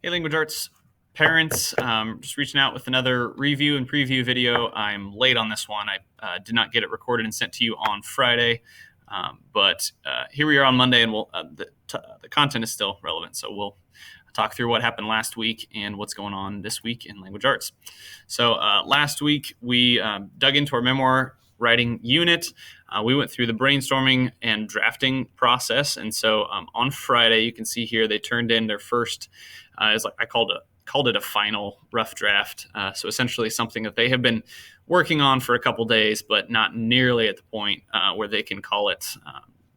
Hey, Language Arts parents, just reaching out with another review and preview video. I'm late on this one. I did not get it recorded and sent to you on Friday, but here we are on Monday, and the content is still relevant. So we'll talk through what happened last week and what's going on this week in Language Arts. So last week we dug into our memoir writing unit. We went through the brainstorming and drafting process, and so on Friday, you can see here they turned in their first. Is like I called it a final rough draft. So essentially, something that they have been working on for a couple days, but not nearly at the point where they can call it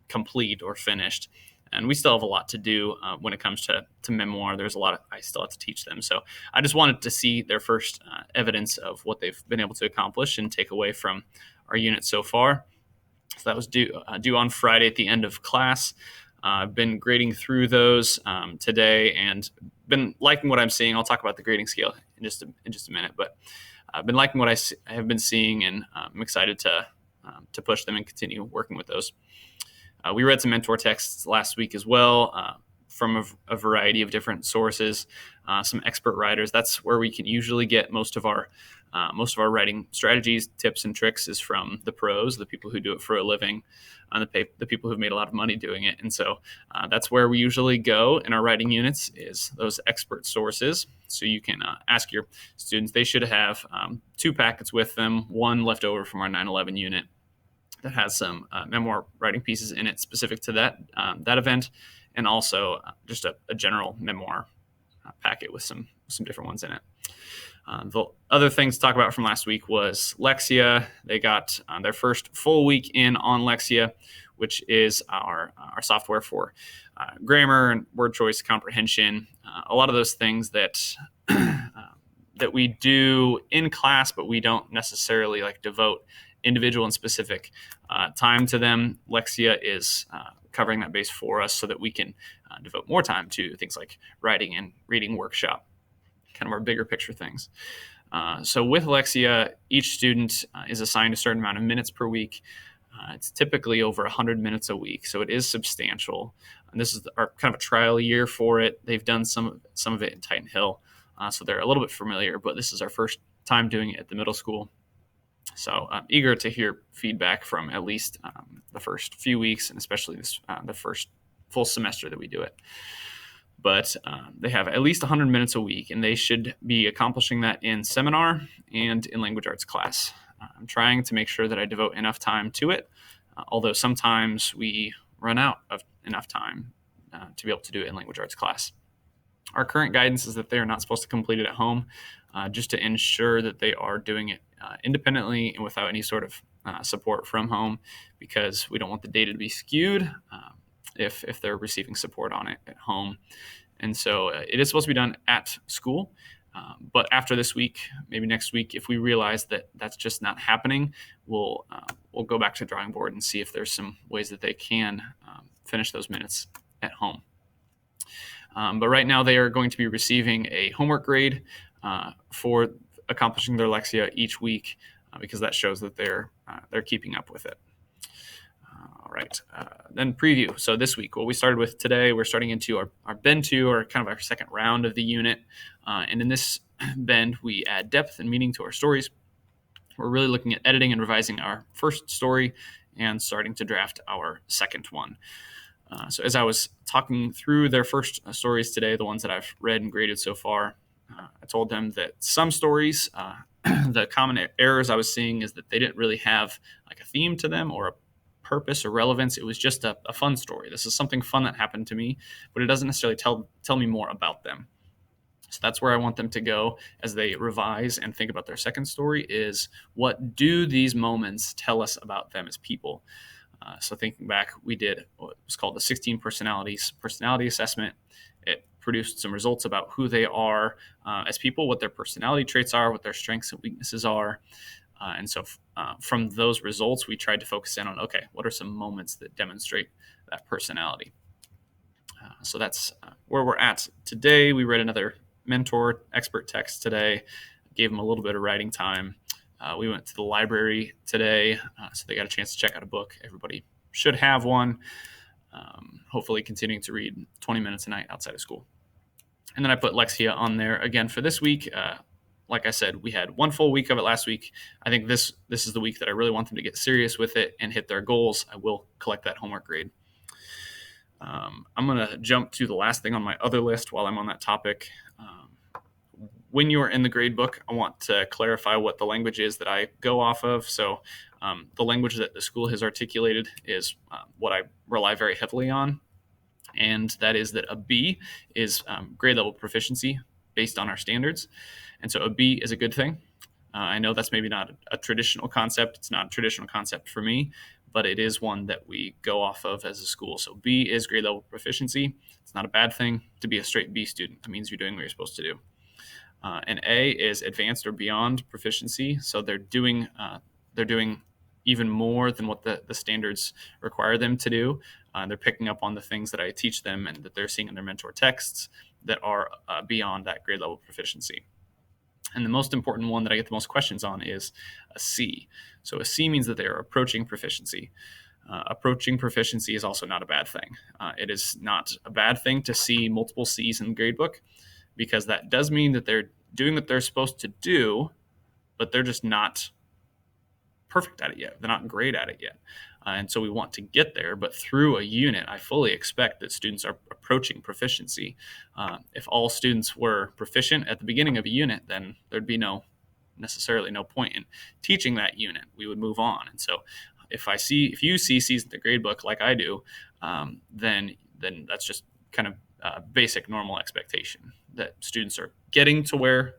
complete or finished. And we still have a lot to do when it comes to memoir. There's a lot I still have to teach them. So I just wanted to see their first evidence of what they've been able to accomplish and take away from our unit so far. So that was due on Friday at the end of class. I've been grading through those today and been liking what I'm seeing. I'll talk about the grading scale in just a minute, but I've been liking what I have been seeing, and I'm excited to push them and continue working with those. We read some mentor texts last week as well from a variety of different sources, some expert writers. That's where we can usually get most of our writing strategies, tips, and tricks is from the pros, the people who do it for a living, the people who've made a lot of money doing it. And so that's where we usually go in our writing units, is those expert sources. So you can ask your students. They should have 2 packets with them, one left over from our 9/11 unit that has some memoir writing pieces in it specific to that event, and also just a general memoir packet with some different ones in it. The other things to talk about from last week was Lexia. They got their first full week in on Lexia, which is our software for grammar and word choice comprehension. A lot of those things that that we do in class, but we don't necessarily devote individual and specific time to them. Lexia is covering that base for us so that we can devote more time to things like writing and reading workshop, kind of our bigger picture things. So with Lexia, each student is assigned a certain amount of minutes per week. It's typically over 100 minutes a week, so it is substantial. And this is our kind of a trial year for it. They've done some of it in Titan Hill, so they're a little bit familiar, but this is our first time doing it at the middle school. So I'm eager to hear feedback from at least the first few weeks, and especially the first full semester that we do it. But they have at least 100 minutes a week, and they should be accomplishing that in seminar and in language arts class. I'm trying to make sure that I devote enough time to it, although sometimes we run out of enough time to be able to do it in language arts class. Our current guidance is that they are not supposed to complete it at home, just to ensure that they are doing it independently and without any sort of support from home, because we don't want the data to be skewed if they're receiving support on it at home. And so it is supposed to be done at school. But after this week, maybe next week, if we realize that that's just not happening, we'll go back to the drawing board and see if there's some ways that they can finish those minutes at home. But right now, they are going to be receiving a homework grade for accomplishing their Lexia each week, because that shows that they're keeping up with it. All right, then preview. So this week, what we started with today, we're starting into our bend 2, or kind of our second round of the unit. And in this bend, we add depth and meaning to our stories. We're really looking at editing and revising our first story and starting to draft our second one. So as I was talking through their first stories today, the ones that I've read and graded so far, I told them that some stories, the common errors I was seeing is that they didn't really have a theme to them or a purpose or relevance. It was just a fun story. This is something fun that happened to me, but it doesn't necessarily tell me more about them. So that's where I want them to go as they revise and think about their second story, is what do these moments tell us about them as people? So thinking back, we did what was called the 16 personality assessment. It produced some results about who they are as people, what their personality traits are, what their strengths and weaknesses are. And so from those results, we tried to focus in on, okay, what are some moments that demonstrate that personality? So that's where we're at today. We read another mentor expert text today, gave them a little bit of writing time. We went to the library today, so they got a chance to check out a book. Everybody should have one. Hopefully continuing to read 20 minutes a night outside of school. And then I put Lexia on there again for this week. Like I said, we had one full week of it last week. I think this is the week that I really want them to get serious with it and hit their goals. I will collect that homework grade. I'm going to jump to the last thing on my other list while I'm on that topic. When you're in the grade book, I want to clarify what the language is that I go off of. So the language that the school has articulated is what I rely very heavily on. And that is that a B is grade level proficiency based on our standards. And so a B is a good thing. I know that's maybe not a traditional concept. It's not a traditional concept for me, but it is one that we go off of as a school. So B is grade level proficiency. It's not a bad thing to be a straight B student. It means you're doing what you're supposed to do. And A is advanced or beyond proficiency. So they're doing even more than what the standards require them to do. They're picking up on the things that I teach them and that they're seeing in their mentor texts that are beyond that grade level proficiency. And the most important one that I get the most questions on is a C. So a C means that they are approaching proficiency. Approaching proficiency is also not a bad thing. It is not a bad thing to see multiple C's in the gradebook, because that does mean that they're doing what they're supposed to do, but they're just not perfect at it yet. They're not great at it yet. And so we want to get there, but through a unit, I fully expect that students are approaching proficiency. If all students were proficient at the beginning of a unit, then there'd be necessarily no point in teaching that unit. We would move on. And so if you see C's in the grade book like I do, then that's just kind of basic normal expectation that students are getting to where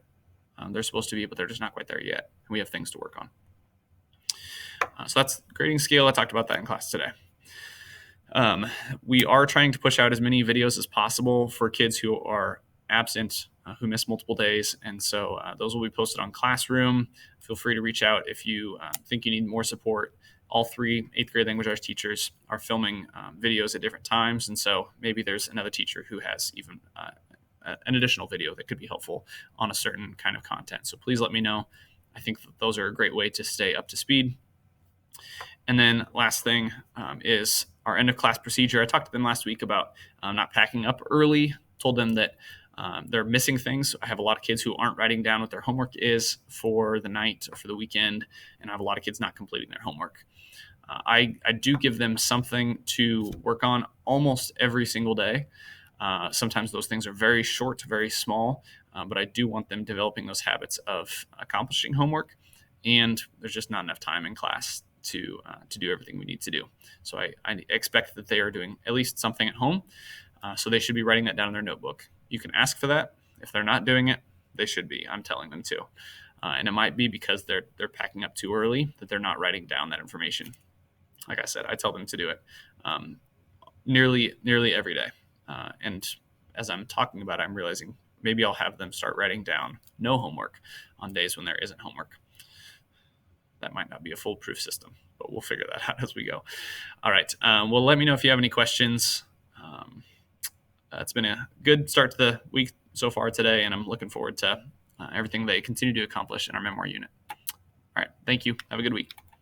they're supposed to be, but they're just not quite there yet. And we have things to work on. So that's grading scale. I talked about that in class today. We are trying to push out as many videos as possible for kids who are absent, who miss multiple days. And so those will be posted on Classroom. Feel free to reach out if you think you need more support. All 3 8th grade language arts teachers are filming videos at different times. And so maybe there's another teacher who has even an additional video that could be helpful on a certain kind of content. So please let me know. I think that those are a great way to stay up to speed. And then last thing is our end of class procedure. I talked to them last week about not packing up early, told them that they're missing things. I have a lot of kids who aren't writing down what their homework is for the night or for the weekend, and I have a lot of kids not completing their homework. I do give them something to work on almost every single day. Sometimes those things are very short, very small, but I do want them developing those habits of accomplishing homework, and there's just not enough time in class to do everything we need to do. So I expect that they are doing at least something at home. So they should be writing that down in their notebook. You can ask for that. If they're not doing it, they should be. I'm telling them to. And it might be because they're packing up too early that they're not writing down that information. Like I said, I tell them to do it nearly every day. And as I'm talking about it, I'm realizing maybe I'll have them start writing down no homework on days when there isn't homework. That might not be a foolproof system, but we'll figure that out as we go. All right. Well, let me know if you have any questions. It's been a good start to the week so far today, and I'm looking forward to everything they continue to accomplish in our memoir unit. All right. Thank you. Have a good week.